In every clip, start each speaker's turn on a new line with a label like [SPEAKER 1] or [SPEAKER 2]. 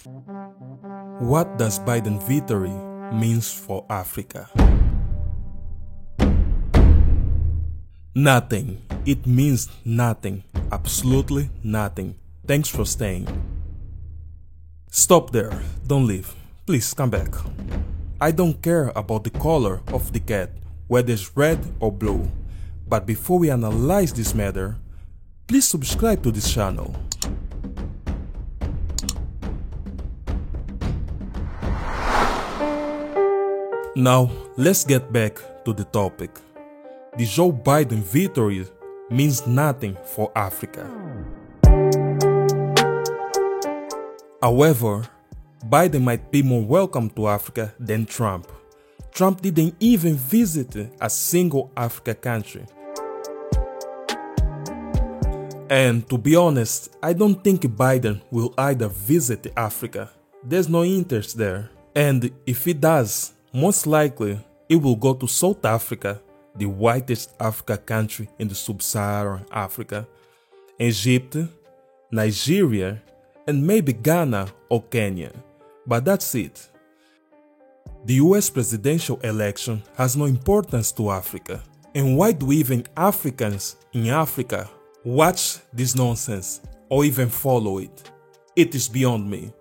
[SPEAKER 1] What does Biden victory means for Africa? Nothing. It means nothing. Absolutely nothing. Thanks for staying. Stop there. Don't leave. Please come back. I don't care about the color of the cat, whether it's red or blue. But before we analyze this matter, please subscribe to this channel. Now, let's get back to the topic. The Joe Biden victory means nothing for Africa. However, Biden might be more welcome to Africa than Trump. Trump didn't even visit a single African country. And to be honest, I don't think Biden will either visit Africa. There's no interest there. And if he does, most likely it will go to South Africa, the whitest African country in the sub-Saharan Africa, Egypt, Nigeria, and maybe Ghana or Kenya. But that's it. The US presidential election has no importance to Africa. And why do even Africans in Africa watch this nonsense or even follow it? It is beyond me.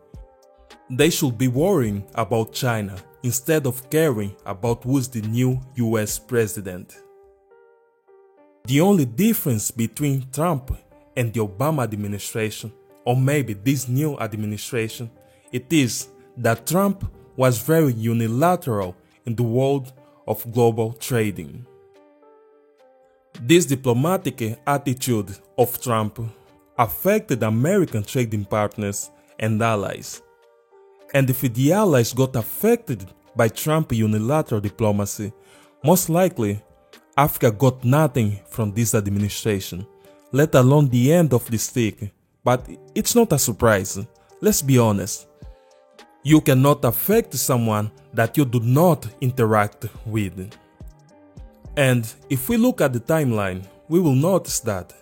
[SPEAKER 1] They should be worrying about China instead of caring about who's the new US president. The only difference between Trump and the Obama administration, or maybe this new administration, it is that Trump was very unilateral in the world of global trading. This diplomatic attitude of Trump affected American trading partners and allies. And if the allies got affected by Trump's unilateral diplomacy, most likely Africa got nothing from this administration, let alone the end of the stick. But it's not a surprise. Let's be honest. You cannot affect someone that you do not interact with. And if we look at the timeline, we will notice that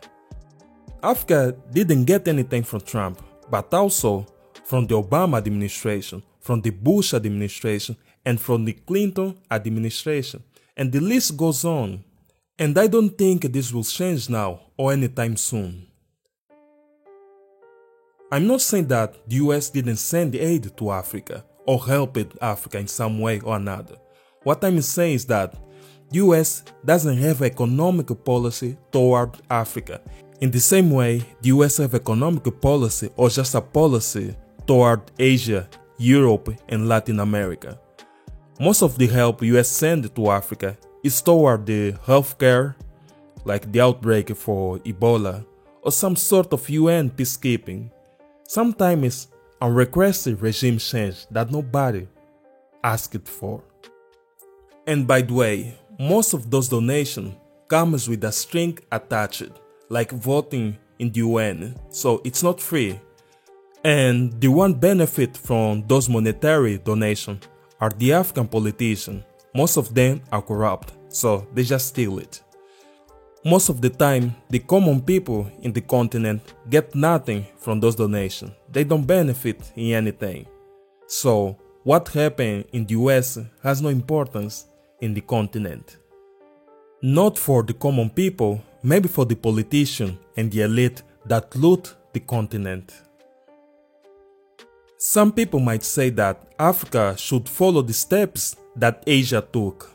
[SPEAKER 1] Africa didn't get anything from Trump, but also from the Obama administration, from the Bush administration, and from the Clinton administration. And the list goes on. And I don't think this will change now or anytime soon. I'm not saying that the US didn't send aid to Africa or helped Africa in some way or another. What I'm saying is that the US doesn't have economic policy toward Africa. In the same way, the US have economic policy or just a policy toward Asia, Europe, and Latin America. Most of the help US send to Africa is toward the healthcare, like the outbreak for Ebola, or some sort of UN peacekeeping. Sometimes a requested regime change that nobody asked for. And by the way, most of those donations comes with a string attached, like voting in the UN, so it's not free. And the one benefit from those monetary donations are the African politicians. Most of them are corrupt, so they just steal it. Most of the time, the common people in the continent get nothing from those donations. They don't benefit in anything. So, what happened in the US has no importance in the continent. Not for the common people, maybe for the politicians and the elite that loot the continent. Some people might say that Africa should follow the steps that Asia took.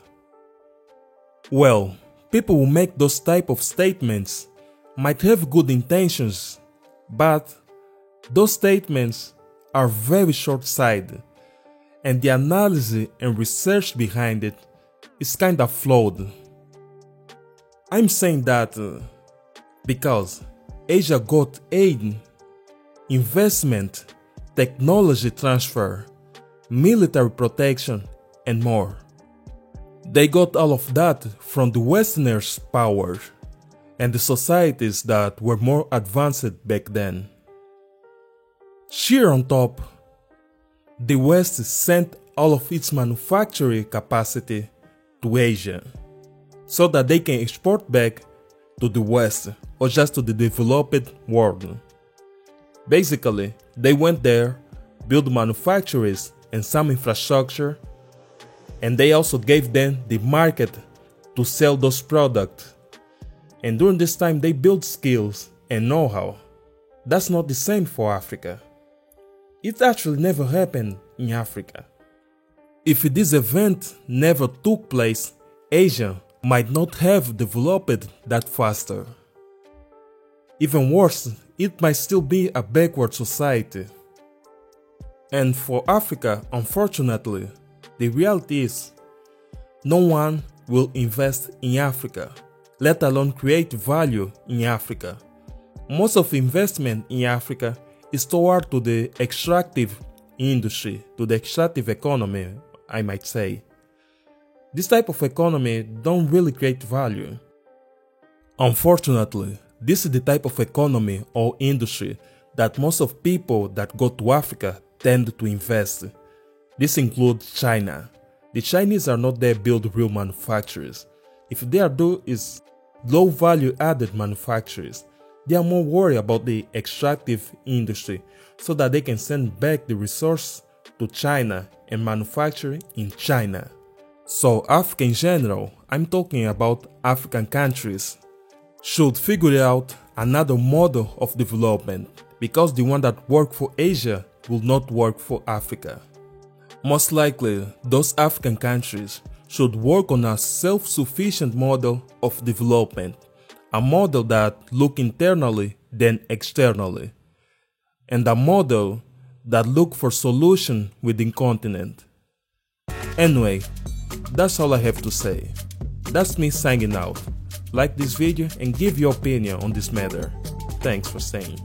[SPEAKER 1] Well, people who make those type of statements might have good intentions, but those statements are very short-sighted, and the analysis and research behind it is kind of flawed. I'm saying that because Asia got aid, investment, technology transfer, military protection, and more. They got all of that from the Westerners' power and the societies that were more advanced back then. Sheer on top, the West sent all of its manufacturing capacity to Asia so that they can export back to the West or just to the developed world. Basically, they went there, build manufactories and some infrastructure, and they also gave them the market to sell those products. And during this time they built skills and know-how. That's not the same for Africa. It actually never happened in Africa. If this event never took place, Asia might not have developed that faster. Even worse, it might still be a backward society. And for Africa, unfortunately, the reality is no one will invest in Africa, let alone create value in Africa. Most of investment in Africa is toward to the extractive industry, to the extractive economy, I might say. This type of economy don't really create value. Unfortunately, this is the type of economy or industry that most of people that go to Africa tend to invest. This includes China. The Chinese are not there to build real manufacturers. If they are doing is low value added manufacturers, they are more worried about the extractive industry so that they can send back the resource to China and manufacture in China. So Africa in general, I'm talking about African countries, should figure out another model of development, because the one that worked for Asia will not work for Africa. Most likely, those African countries should work on a self-sufficient model of development, a model that look internally then externally, and a model that look for solution within continent. Anyway, that's all I have to say. That's me signing out. Like this video and give your opinion on this matter. Thanks for staying.